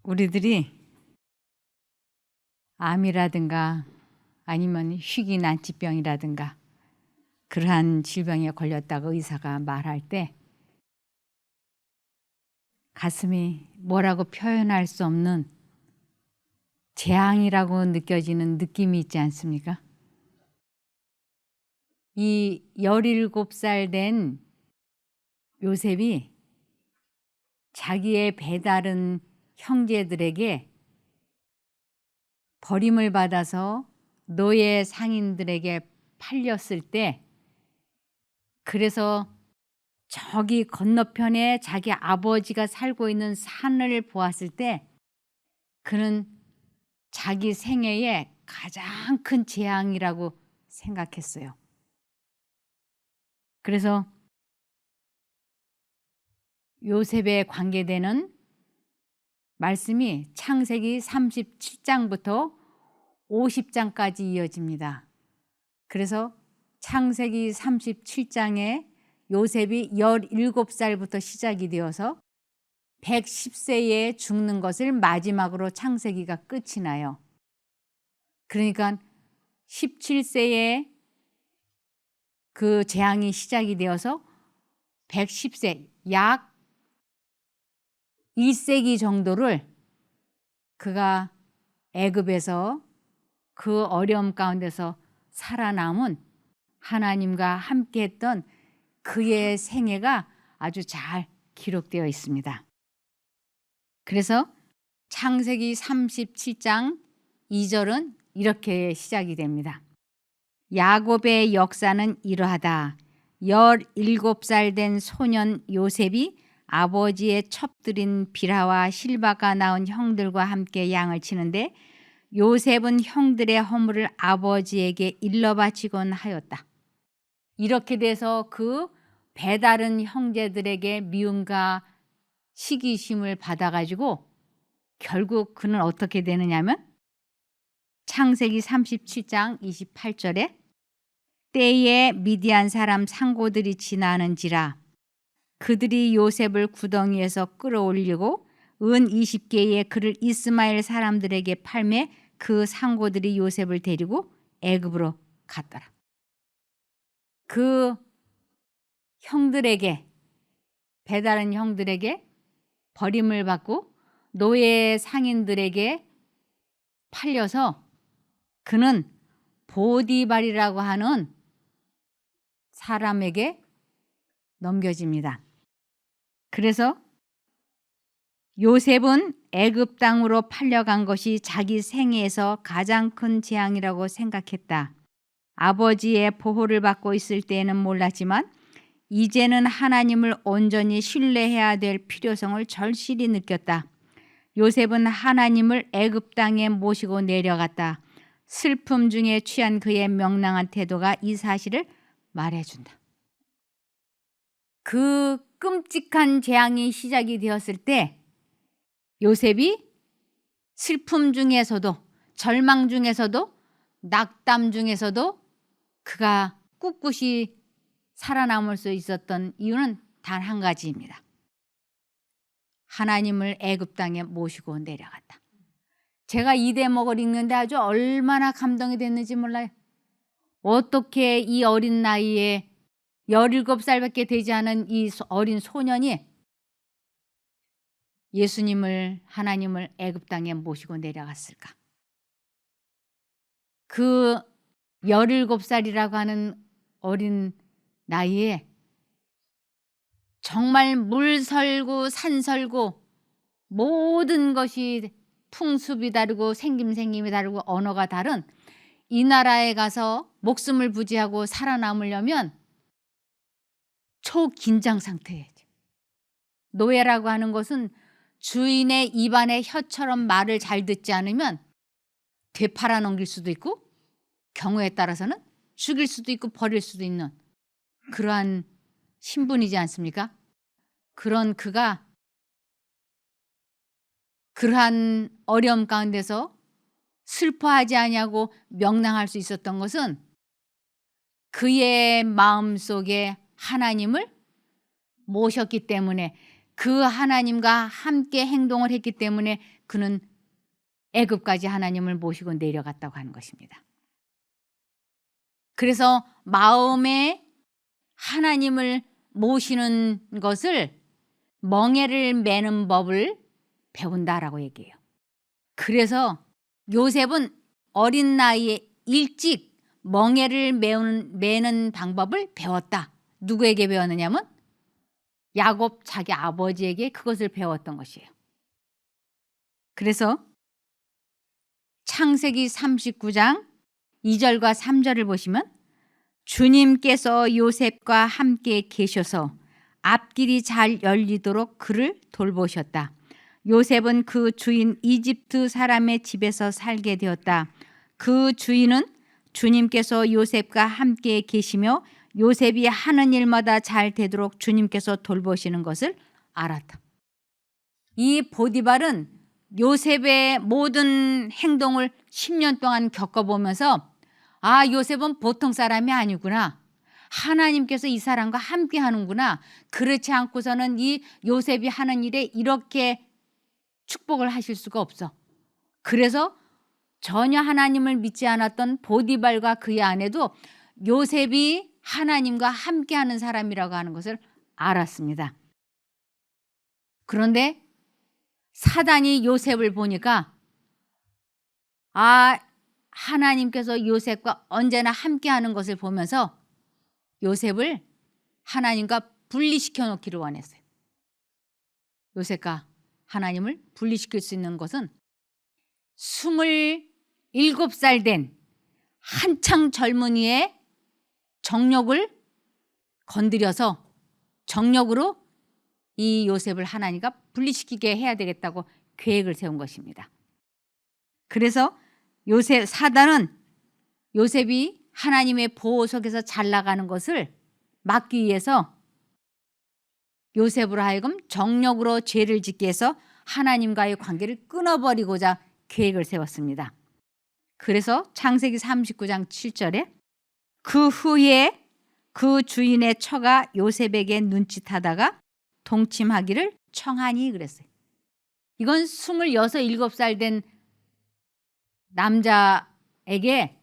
우리들이 암이라든가 아니면 희귀 난치병이라든가 그러한 질병에 걸렸다고 의사가 말할 때 가슴이 뭐라고 표현할 수 없는 재앙이라고 느껴지는 느낌이 있지 않습니까? 이 17살 된 요셉이 자기의 배다른 형제들에게 버림을 받아서 노예 상인들에게 팔렸을 때, 그래서 저기 건너편에 자기 아버지가 살고 있는 산을 보았을 때 그는 자기 생애의 가장 큰 재앙이라고 생각했어요. 그래서 요셉에 관계되는 말씀이 창세기 37장부터 50장까지 이어집니다. 그래서 창세기 37장에 요셉이 17살부터 시작이 되어서 110세에 죽는 것을 마지막으로 창세기가 끝이 나요. 그러니까 17세에 그 재앙이 시작이 되어서 110세, 약 1세기 정도를 그가 애굽에서 그 어려움 가운데서 살아남은 하나님과 함께했던 그의 생애가 아주 잘 기록되어 있습니다. 그래서 창세기 37장 2절은 이렇게 시작이 됩니다. 야곱의 역사는 이러하다. 17살 된 소년 요셉이 아버지의 첩들인 빌하와 실바가 낳은 형들과 함께 양을 치는데 요셉은 형들의 허물을 아버지에게 일러 바치곤 하였다. 이렇게 돼서 그 배다른 형제들에게 미움과 시기심을 받아가지고 결국 그는 어떻게 되느냐면 창세기 37장 28절에 때에 미디안 사람 상고들이 지나는지라 그들이 요셉을 구덩이에서 끌어올리고 은 20개의 그를 이스마엘 사람들에게 팔매 그 상고들이 요셉을 데리고 애굽으로 갔더라. 그 형들에게, 배다른 형들에게 버림을 받고 노예 상인들에게 팔려서 그는 보디발이라고 하는 사람에게 넘겨집니다. 그래서 요셉은 애굽 땅으로 팔려간 것이 자기 생애에서 가장 큰 재앙이라고 생각했다. 아버지의 보호를 받고 있을 때에는 몰랐지만 이제는 하나님을 온전히 신뢰해야 될 필요성을 절실히 느꼈다. 요셉은 하나님을 애굽 땅에 모시고 내려갔다. 슬픔 중에 취한 그의 명랑한 태도가 이 사실을 말해준다. 그 끔찍한 재앙이 시작이 되었을 때 요셉이 슬픔 중에서도 절망 중에서도 낙담 중에서도 그가 꿋꿋이 살아남을 수 있었던 이유는 단 한 가지입니다. 하나님을 애굽 땅에 모시고 내려갔다. 제가 이 대목을 읽는데 아주 얼마나 감동이 됐는지 몰라요. 어떻게 이 어린 나이에 17살밖에 되지 않은 이 어린 소년이 예수님을, 하나님을 애굽 땅에 모시고 내려갔을까? 그 17살이라고 하는 어린 나이에 정말 물설고 산설고 모든 것이 풍습이 다르고 생김이 다르고 언어가 다른 이 나라에 가서 목숨을 부지하고 살아남으려면 초긴장 상태예요. 노예라고 하는 것은 주인의 입안의 혀처럼 말을 잘 듣지 않으면 되팔아 넘길 수도 있고 경우에 따라서는 죽일 수도 있고 버릴 수도 있는 그러한 신분이지 않습니까? 그런 그가 그러한 어려움 가운데서 슬퍼하지 아니하고 명랑할 수 있었던 것은 그의 마음속에 하나님을 모셨기 때문에 그 하나님과 함께 행동을 했기 때문에 그는 애굽까지 하나님을 모시고 내려갔다고 하는 것입니다. 그래서 마음에 하나님을 모시는 것을 멍에를 매는 법을 배운다라고 얘기해요. 그래서 요셉은 어린 나이에 일찍 멍에를 매는 방법을 배웠다. 누구에게 배웠느냐면 야곱 자기 아버지에게 그것을 배웠던 것이에요. 그래서 창세기 39장 2절과 3절을 보시면 주님께서 요셉과 함께 계셔서 앞길이 잘 열리도록 그를 돌보셨다. 요셉은 그 주인 이집트 사람의 집에서 살게 되었다. 그 주인은 주님께서 요셉과 함께 계시며 요셉이 하는 일마다 잘 되도록 주님께서 돌보시는 것을 알았다. 이 보디발은 요셉의 모든 행동을 10년 동안 겪어보면서 요셉은 보통 사람이 아니구나. 하나님께서 이 사람과 함께 하는구나. 그렇지 않고서는 이 요셉이 하는 일에 이렇게 축복을 하실 수가 없어. 그래서 전혀 하나님을 믿지 않았던 보디발과 그의 아내도 요셉이 하나님과 함께하는 사람이라고 하는 것을 알았습니다. 그런데 사단이 요셉을 보니까 하나님께서 요셉과 언제나 함께하는 것을 보면서 요셉을 하나님과 분리시켜 놓기를 원했어요. 요셉과 하나님을 분리시킬 수 있는 것은 27살 된 한창 젊은이의 정욕을 건드려서 정욕으로 이 요셉을 하나님과 분리시키게 해야 되겠다고 계획을 세운 것입니다. 그래서 사단은 요셉이 하나님의 보호 속에서 잘 나가는 것을 막기 위해서 요셉으로 하여금 정욕으로 죄를 짓게 해서 하나님과의 관계를 끊어버리고자 계획을 세웠습니다. 그래서 창세기 39장 7절에 그 후에 그 주인의 처가 요셉에게 눈짓하다가 동침하기를 청하니 그랬어요. 이건 26, 7살 된 남자에게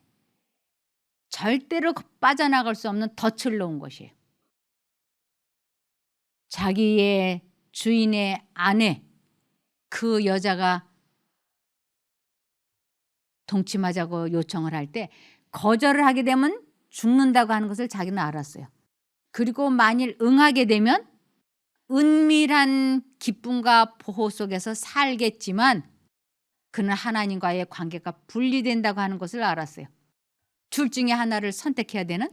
절대로 빠져나갈 수 없는 덫을 놓은 것이에요. 자기의 주인의 아내, 그 여자가 동침하자고 요청을 할 때 거절을 하게 되면 죽는다고 하는 것을 자기는 알았어요. 그리고 만일 응하게 되면 은밀한 기쁨과 보호 속에서 살겠지만 그는 하나님과의 관계가 분리된다고 하는 것을 알았어요. 둘 중에 하나를 선택해야 되는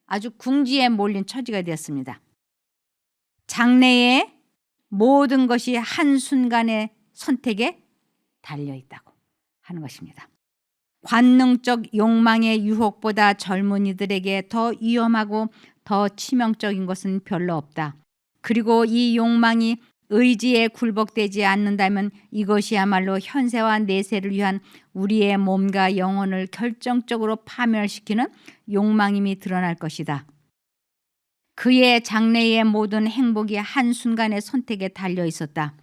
아주 궁지에 몰린 처지가 되었습니다. 장래의 모든 것이 한순간의 선택에 달려있다고 하는 것입니다. 관능적 욕망의 유혹보다 젊은이들에게 더 위험하고 더 치명적인 것은 별로 없다. 그리고 이 욕망이 의지에 굴복되지 않는다면 이것이야말로 현세와 내세를 위한 우리의 몸과 영혼을 결정적으로 파멸시키는 욕망임이 드러날 것이다. 그의 장래의 모든 행복이 한순간의 선택에 달려 있었다.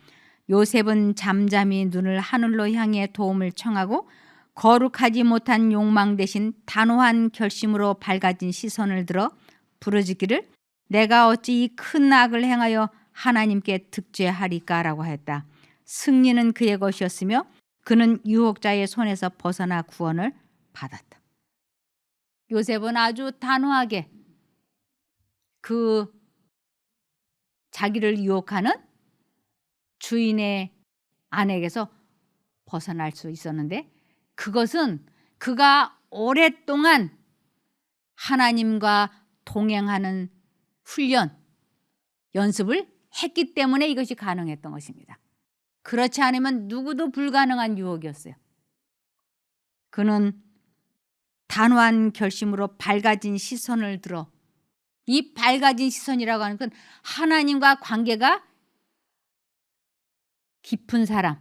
요셉은 잠잠히 눈을 하늘로 향해 도움을 청하고 거룩하지 못한 욕망 대신 단호한 결심으로 밝아진 시선을 들어 부르짖기를 내가 어찌 이 큰 악을 행하여 하나님께 득죄하리까라고 했다. 승리는 그의 것이었으며 그는 유혹자의 손에서 벗어나 구원을 받았다. 요셉은 아주 단호하게 그 자기를 유혹하는 주인의 아내에게서 벗어날 수 있었는데 그것은 그가 오랫동안 하나님과 동행하는 훈련, 연습을 했기 때문에 이것이 가능했던 것입니다. 그렇지 않으면 누구도 불가능한 유혹이었어요. 그는 단호한 결심으로 밝아진 시선을 들어 이 밝아진 시선이라고 하는 건 하나님과 관계가 깊은 사람,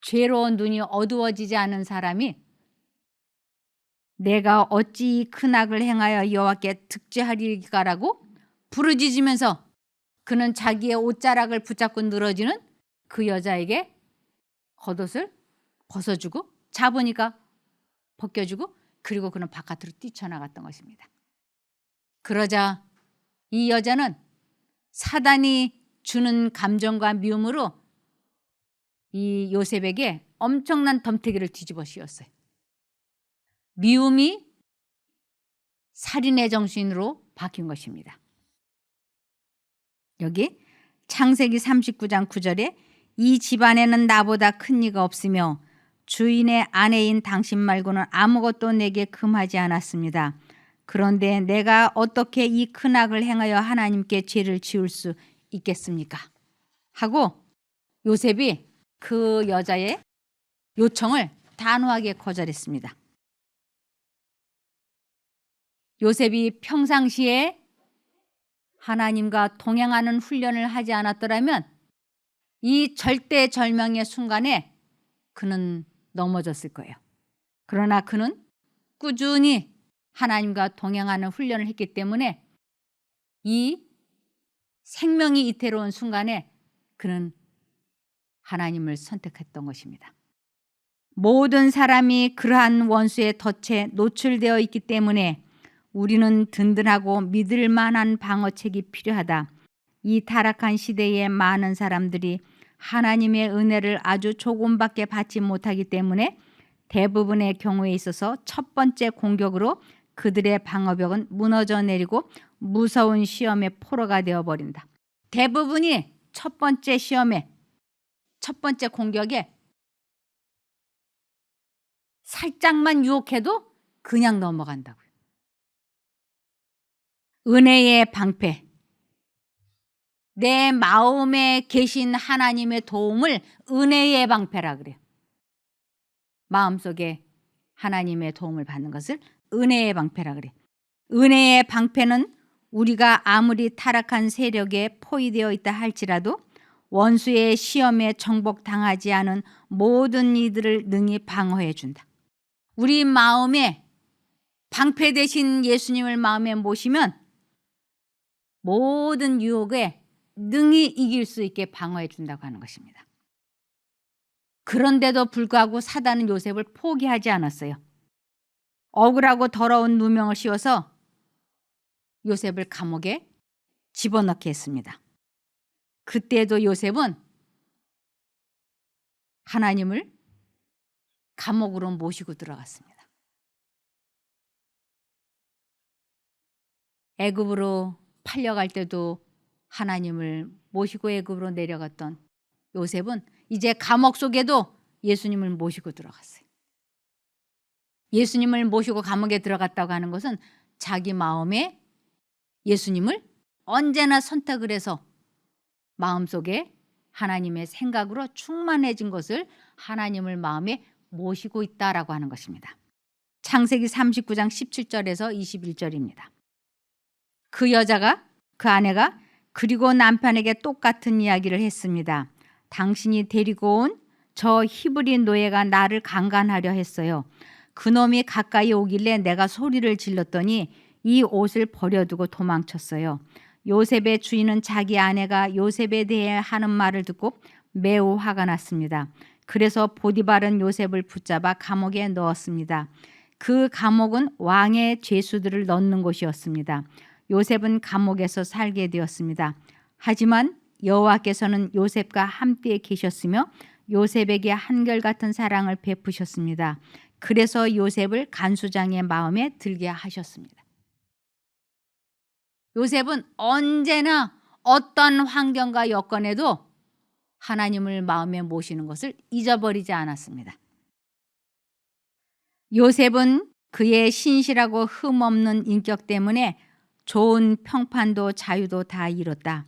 죄로운 눈이 어두워지지 않은 사람이 내가 어찌 큰 악을 행하여 여호와께 득죄하리까라고 부르짖으면서 그는 자기의 옷자락을 붙잡고 늘어지는 그 여자에게 겉옷을 벗어주고 잡으니까 벗겨주고 그리고 그는 바깥으로 뛰쳐나갔던 것입니다. 그러자 이 여자는 사단이 주는 감정과 미움으로 이 요셉에게 엄청난 덤태기를 뒤집어 씌웠어요. 미움이 살인의 정신으로 바뀐 것입니다. 여기 창세기 39장 9절에 이 집안에는 나보다 큰 이가 없으며 주인의 아내인 당신 말고는 아무것도 내게 금하지 않았습니다. 그런데 내가 어떻게 이 큰 악을 행하여 하나님께 죄를 지을 수 있겠습니까? 하고 요셉이 그 여자의 요청을 단호하게 거절했습니다. 요셉이 평상시에 하나님과 동행하는 훈련을 하지 않았더라면 이 절대절명의 순간에 그는 넘어졌을 거예요. 그러나 그는 꾸준히 하나님과 동행하는 훈련을 했기 때문에 이 생명이 이태로운 순간에 그는 하나님을 선택했던 것입니다. 모든 사람이 그러한 원수의 덫에 노출되어 있기 때문에 우리는 든든하고 믿을 만한 방어책이 필요하다. 이 타락한 시대에 많은 사람들이 하나님의 은혜를 아주 조금밖에 받지 못하기 때문에 대부분의 경우에 있어서 첫 번째 공격으로 그들의 방어벽은 무너져 내리고 무서운 시험의 포로가 되어버린다. 대부분이 첫 번째 시험에 첫 번째 공격에 살짝만 유혹해도 그냥 넘어간다고요. 은혜의 방패. 내 마음에 계신 하나님의 도움을 은혜의 방패라 그래요. 마음속에 하나님의 도움을 받는 것을 은혜의 방패라 그래요. 은혜의 방패는 우리가 아무리 타락한 세력에 포위되어 있다 할지라도 원수의 시험에 정복당하지 않은 모든 이들을 능히 방어해 준다. 우리 마음에 방패 되신 예수님을 마음에 모시면 모든 유혹에 능히 이길 수 있게 방어해 준다고 하는 것입니다. 그런데도 불구하고 사단은 요셉을 포기하지 않았어요. 억울하고 더러운 누명을 씌워서 요셉을 감옥에 집어넣게 했습니다. 그때도 요셉은 하나님을 감옥으로 모시고 들어갔습니다. 애굽으로 팔려갈 때도 하나님을 모시고 애굽으로 내려갔던 요셉은 이제 감옥 속에도 예수님을 모시고 들어갔어요. 예수님을 모시고 감옥에 들어갔다고 하는 것은 자기 마음에 예수님을 언제나 선택을 해서 마음속에 하나님의 생각으로 충만해진 것을 하나님을 마음에 모시고 있다라고 하는 것입니다. 창세기 39장 17절에서 21절입니다. 그 여자가 그 아내가 그리고 남편에게 똑같은 이야기를 했습니다. 당신이 데리고 온 저 히브리 노예가 나를 강간하려 했어요. 그놈이 가까이 오길래 내가 소리를 질렀더니 이 옷을 버려두고 도망쳤어요. 요셉의 주인은 자기 아내가 요셉에 대해 하는 말을 듣고 매우 화가 났습니다. 그래서 보디발은 요셉을 붙잡아 감옥에 넣었습니다. 그 감옥은 왕의 죄수들을 넣는 곳이었습니다. 요셉은 감옥에서 살게 되었습니다. 하지만 여호와께서는 요셉과 함께 계셨으며 요셉에게 한결같은 사랑을 베푸셨습니다. 그래서 요셉을 간수장의 마음에 들게 하셨습니다. 요셉은 언제나 어떤 환경과 여건에도 하나님을 마음에 모시는 것을 잊어버리지 않았습니다. 요셉은 그의 신실하고 흠없는 인격 때문에 좋은 평판도 자유도 다 이뤘다.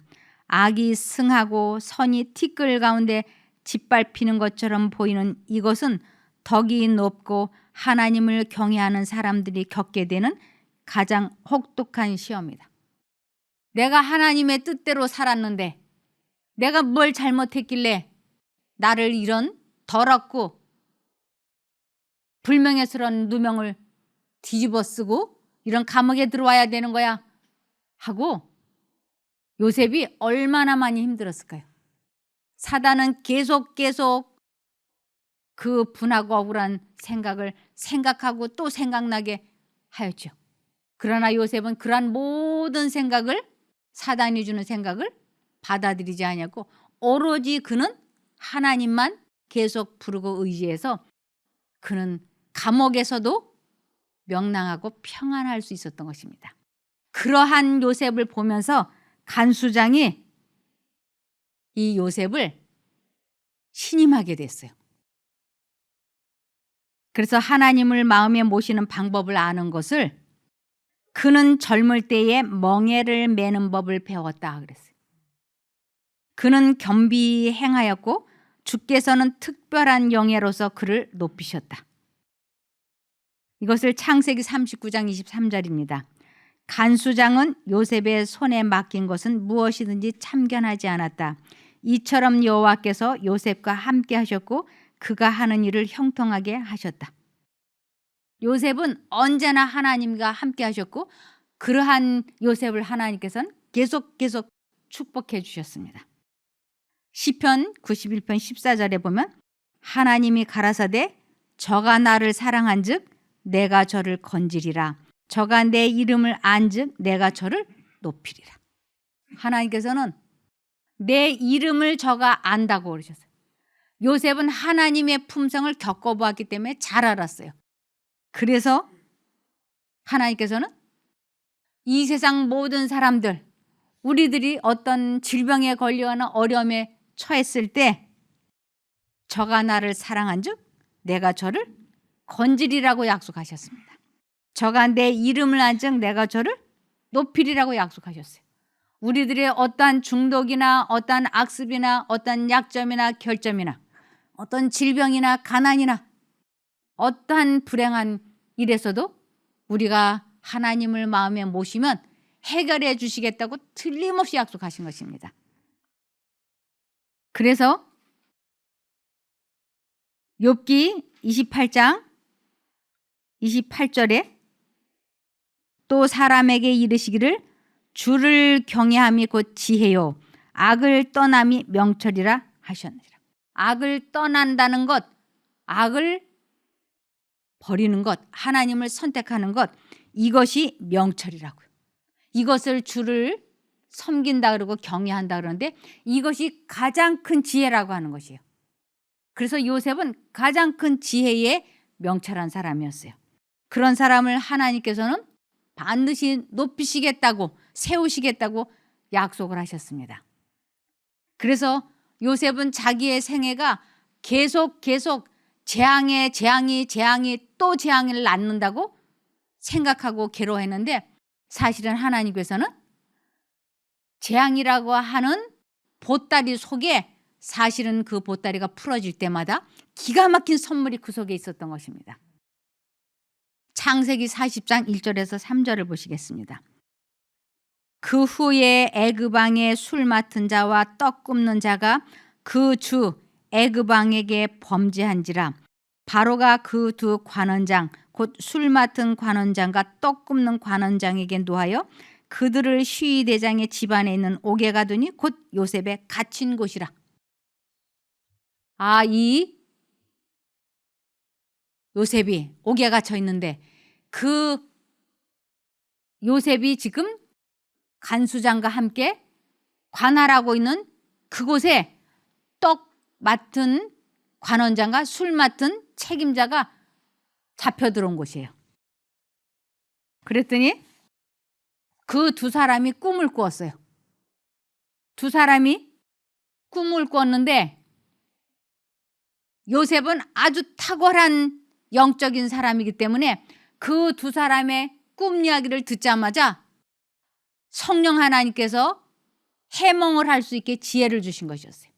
악이 승하고 선이 티끌 가운데 짓밟히는 것처럼 보이는 이것은 덕이 높고 하나님을 경외하는 사람들이 겪게 되는 가장 혹독한 시험이다. 내가 하나님의 뜻대로 살았는데 내가 뭘 잘못했길래 나를 이런 더럽고 불명예스러운 누명을 뒤집어 쓰고 이런 감옥에 들어와야 되는 거야 하고 요셉이 얼마나 많이 힘들었을까요? 사단은 계속 그 분하고 억울한 생각을 생각하고 또 생각나게 하였죠. 그러나 요셉은 그러한 모든 생각을, 사단이 주는 생각을 받아들이지 않았고 오로지 그는 하나님만 계속 부르고 의지해서 그는 감옥에서도 명랑하고 평안할 수 있었던 것입니다. 그러한 요셉을 보면서 간수장이 이 요셉을 신임하게 됐어요. 그래서 하나님을 마음에 모시는 방법을 아는 것을 그는 젊을 때에 멍에를 매는 법을 배웠다 그랬어요. 그는 겸비히 행하였고 주께서는 특별한 영예로서 그를 높이셨다. 이것을 창세기 39장 23절입니다. 간수장은 요셉의 손에 맡긴 것은 무엇이든지 참견하지 않았다. 이처럼 여호와께서 요셉과 함께 하셨고 그가 하는 일을 형통하게 하셨다. 요셉은 언제나 하나님과 함께 하셨고 그러한 요셉을 하나님께서는 계속 축복해 주셨습니다. 시편 91편 14절에 보면 하나님이 가라사대 저가 나를 사랑한즉 내가 저를 건지리라. 저가 내 이름을 안즉 내가 저를 높이리라. 하나님께서는 내 이름을 저가 안다고 그러셨어요. 요셉은 하나님의 품성을 겪어보았기 때문에 잘 알았어요. 그래서 하나님께서는 이 세상 모든 사람들, 우리들이 어떤 질병에 걸려거나 어려움에 처했을 때 저가 나를 사랑한즉 내가 저를 건지리라고 약속하셨습니다. 저가 내 이름을 안즉 내가 저를 높이리라고 약속하셨어요. 우리들의 어떠한 중독이나 어떠한 악습이나 어떠한 약점이나 결점이나 어떤 질병이나 가난이나 어떠한 불행한 일에서도 우리가 하나님을 마음에 모시면 해결해 주시겠다고 틀림없이 약속하신 것입니다. 그래서 욥기 28장 28절에 또 사람에게 이르시기를 주를 경외함이 곧 지혜요 악을 떠남이 명철이라 하셨느니라. 악을 떠난다는 것, 악을 버리는 것, 하나님을 선택하는 것, 이것이 명철이라고요. 이것을 주를 섬긴다 그러고 경외한다 그러는데 이것이 가장 큰 지혜라고 하는 것이에요. 그래서 요셉은 가장 큰 지혜의 명철한 사람이었어요. 그런 사람을 하나님께서는 반드시 높이시겠다고 세우시겠다고 약속을 하셨습니다. 그래서 요셉은 자기의 생애가 계속 재앙이 또 재앙을 낳는다고 생각하고 괴로워했는데 사실은 하나님께서는 재앙이라고 하는 보따리 속에 사실은 그 보따리가 풀어질 때마다 기가 막힌 선물이 그 속에 있었던 것입니다. 창세기 40장 1절에서 3절을 보시겠습니다. 그 후에 애굽 왕의 술 맡은 자와 떡 굽는 자가 그 주 애굽 왕에게 범죄한지라. 바로가 그 두 관원장 곧 술 맡은 관원장과 떡 굽는 관원장에게 노하여 그들을 시위대장의 집안에 있는 옥에 가두니 곧 요셉의 갇힌 곳이라. 이 요셉이 옥에 갇혀 있는데 그 요셉이 지금 간수장과 함께 관할하고 있는 그곳에 떡 맡은 관원장과 술 맡은 책임자가 잡혀 들어온 곳이에요. 그랬더니 그 두 사람이 꿈을 꾸었어요. 두 사람이 꿈을 꾸었는데 요셉은 아주 탁월한 영적인 사람이기 때문에 그 두 사람의 꿈 이야기를 듣자마자 성령 하나님께서 해몽을 할 수 있게 지혜를 주신 것이었어요.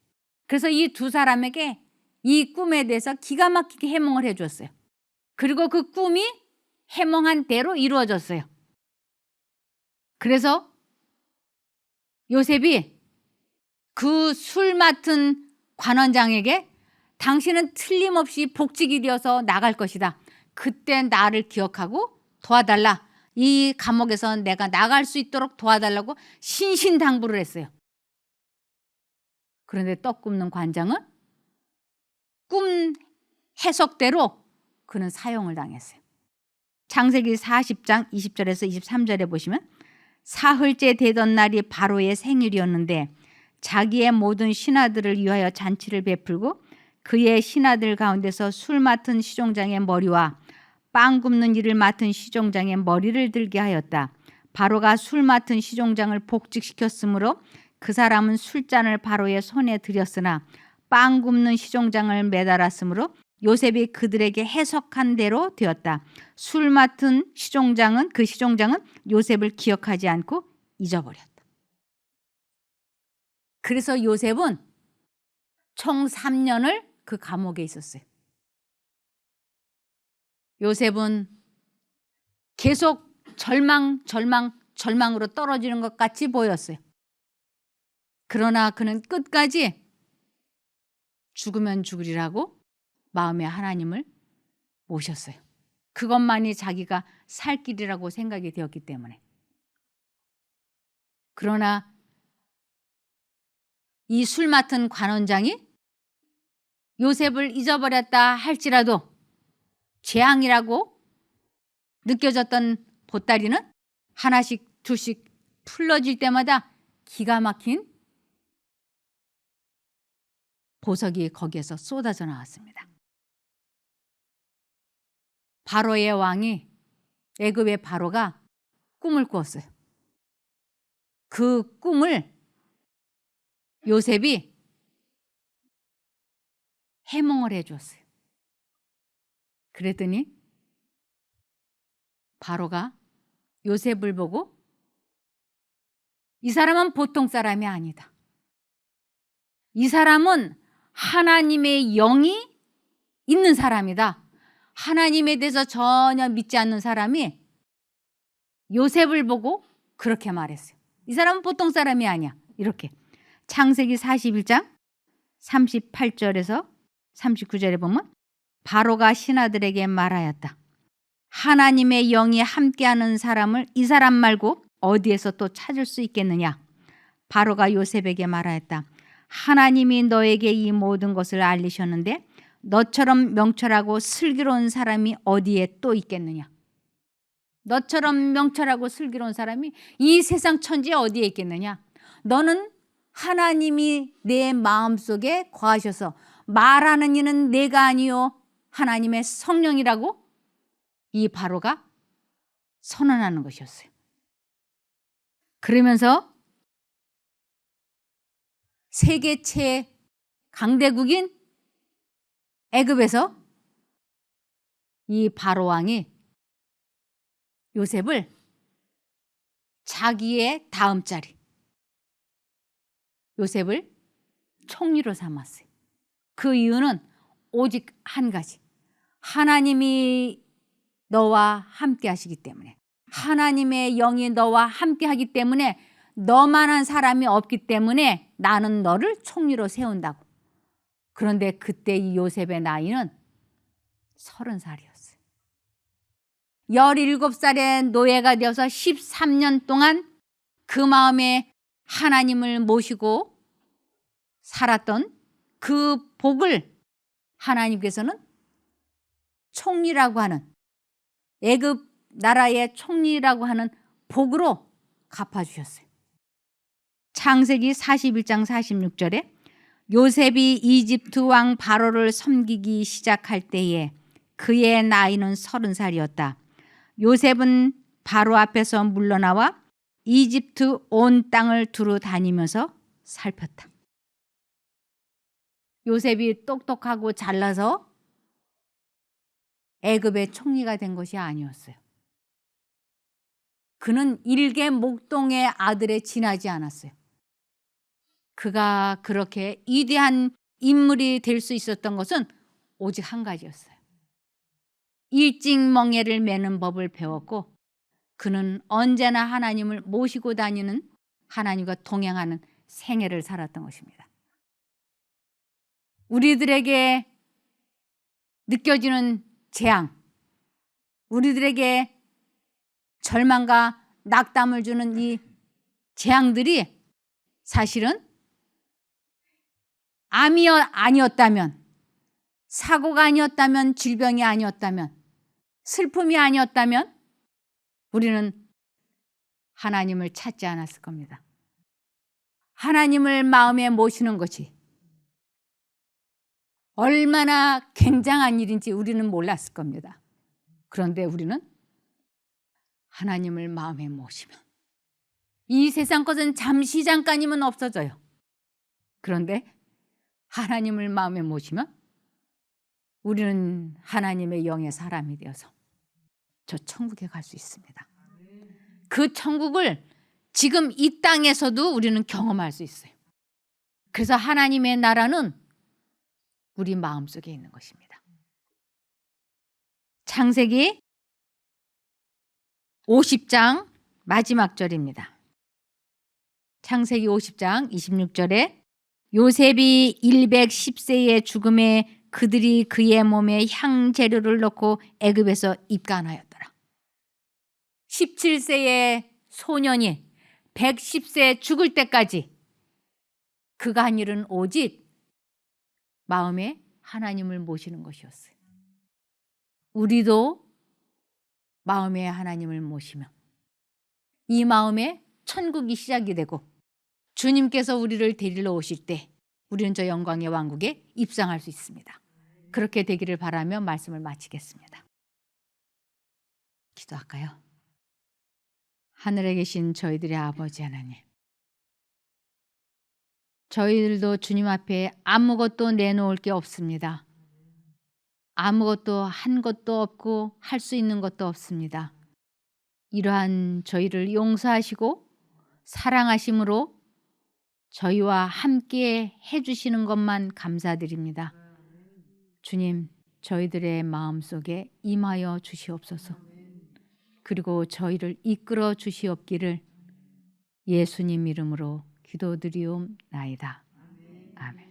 그래서 이 두 사람에게 이 꿈에 대해서 기가 막히게 해몽을 해 주었어요. 그리고 그 꿈이 해몽한 대로 이루어졌어요. 그래서 요셉이 그 술 맡은 관원장에게 당신은 틀림없이 복직이 되어서 나갈 것이다. 그때 나를 기억하고 도와달라. 이 감옥에서 내가 나갈 수 있도록 도와달라고 신신당부를 했어요. 그런데 떡 굽는 관장은 꿈 해석대로 그는 사형을 당했어요. 창세기 40장 20절에서 23절에 보시면 사흘째 되던 날이 바로의 생일이었는데 자기의 모든 신하들을 위하여 잔치를 베풀고 그의 신하들 가운데서 술 맡은 시종장의 머리와 빵 굽는 일을 맡은 시종장의 머리를 들게 하였다. 바로가 술 맡은 시종장을 복직시켰으므로 그 사람은 술잔을 바로의 손에 들였으나 빵 굽는 시종장을 매달았으므로 요셉이 그들에게 해석한 대로 되었다. 술 맡은 시종장은 그 시종장은 요셉을 기억하지 않고 잊어버렸다. 그래서 요셉은 총 3년을 그 감옥에 있었어요. 요셉은 계속 절망으로 떨어지는 것 같이 보였어요. 그러나 그는 끝까지 죽으면 죽으리라고 마음에 하나님을 모셨어요. 그것만이 자기가 살 길이라고 생각이 되었기 때문에. 그러나 이 술 맡은 관원장이 요셉을 잊어버렸다 할지라도 재앙이라고 느껴졌던 보따리는 하나씩 둘씩 풀러질 때마다 기가 막힌 보석이 거기에서 쏟아져 나왔습니다. 바로의 왕이 애굽의 바로가 꿈을 꾸었어요. 그 꿈을 요셉이 해몽을 해주었어요. 그랬더니 바로가 요셉을 보고 이 사람은 보통 사람이 아니다. 이 사람은 하나님의 영이 있는 사람이다. 하나님에 대해서 전혀 믿지 않는 사람이 요셉을 보고 그렇게 말했어요. 이 사람은 보통 사람이 아니야. 이렇게 창세기 41장 38절에서 39절에 보면 바로가 신하들에게 말하였다. 하나님의 영이 함께하는 사람을 이 사람 말고 어디에서 또 찾을 수 있겠느냐. 바로가 요셉에게 말하였다. 하나님이 너에게 이 모든 것을 알리셨는데 너처럼 명철하고 슬기로운 사람이 어디에 또 있겠느냐. 너처럼 명철하고 슬기로운 사람이 이 세상 천지에 어디에 있겠느냐. 너는 하나님이 내 마음속에 거하셔서 말하는 이는 내가 아니요 하나님의 성령이라고 이 바로가 선언하는 것이었어요. 그러면서 세계 최강대국인 애굽에서 이 바로 왕이 요셉을 자기의 다음 자리 요셉을 총리로 삼았어요. 그 이유는 오직 한 가지. 하나님이 너와 함께 하시기 때문에, 하나님의 영이 너와 함께 하기 때문에, 너만한 사람이 없기 때문에 나는 너를 총리로 세운다고. 그런데 그때 이 요셉의 나이는 30살이었어요. 17살의 노예가 되어서 13년 동안 그 마음에 하나님을 모시고 살았던 그 복을 하나님께서는 총리라고 하는, 애굽 나라의 총리라고 하는 복으로 갚아주셨어요. 창세기 41장 46절에 요셉이 이집트 왕 바로를 섬기기 시작할 때에 그의 나이는 30살이었다. 요셉은 바로 앞에서 물러나와 이집트 온 땅을 두루 다니면서 살폈다. 요셉이 똑똑하고 잘나서 애굽의 총리가 된 것이 아니었어요. 그는 일개 목동의 아들에 지나지 않았어요. 그가 그렇게 위대한 인물이 될 수 있었던 것은 오직 한 가지였어요. 일찍 멍에를 매는 법을 배웠고 그는 언제나 하나님을 모시고 다니는, 하나님과 동행하는 생애를 살았던 것입니다. 우리들에게 느껴지는 재앙, 우리들에게 절망과 낙담을 주는 이 재앙들이 사실은 암이 아니었다면, 사고가 아니었다면, 질병이 아니었다면, 슬픔이 아니었다면 우리는 하나님을 찾지 않았을 겁니다. 하나님을 마음에 모시는 것이 얼마나 굉장한 일인지 우리는 몰랐을 겁니다. 그런데 우리는 하나님을 마음에 모시면 이 세상 것은 잠시 잠깐이면 없어져요. 그런데 하나님을 마음에 모시면 우리는 하나님의 영의 사람이 되어서 저 천국에 갈 수 있습니다. 그 천국을 지금 이 땅에서도 우리는 경험할 수 있어요. 그래서 하나님의 나라는 우리 마음속에 있는 것입니다. 창세기 50장 마지막 절입니다. 창세기 50장 26절에 요셉이 110세의 죽음에 그들이 그의 몸에 향재료를 넣고 애굽에서 입간하였더라. 17세의 소년이 110세 죽을 때까지 그가 한 일은 오직 마음에 하나님을 모시는 것이었어요. 우리도 마음에 하나님을 모시면 이 마음에 천국이 시작이 되고 주님께서 우리를 데리러 오실 때 우리는 저 영광의 왕국에 입성할 수 있습니다. 그렇게 되기를 바라며 말씀을 마치겠습니다. 기도할까요? 하늘에 계신 저희들의 아버지 하나님, 저희들도 주님 앞에 아무것도 내놓을 게 없습니다. 아무것도 한 것도 없고 할 수 있는 것도 없습니다. 이러한 저희를 용서하시고 사랑하심으로 저희와 함께 해주시는 것만 감사드립니다. 주님, 저희들의 마음속에 임하여 주시옵소서. 그리고 저희를 이끌어 주시옵기를 예수님 이름으로 기도드리옵나이다. 아멘.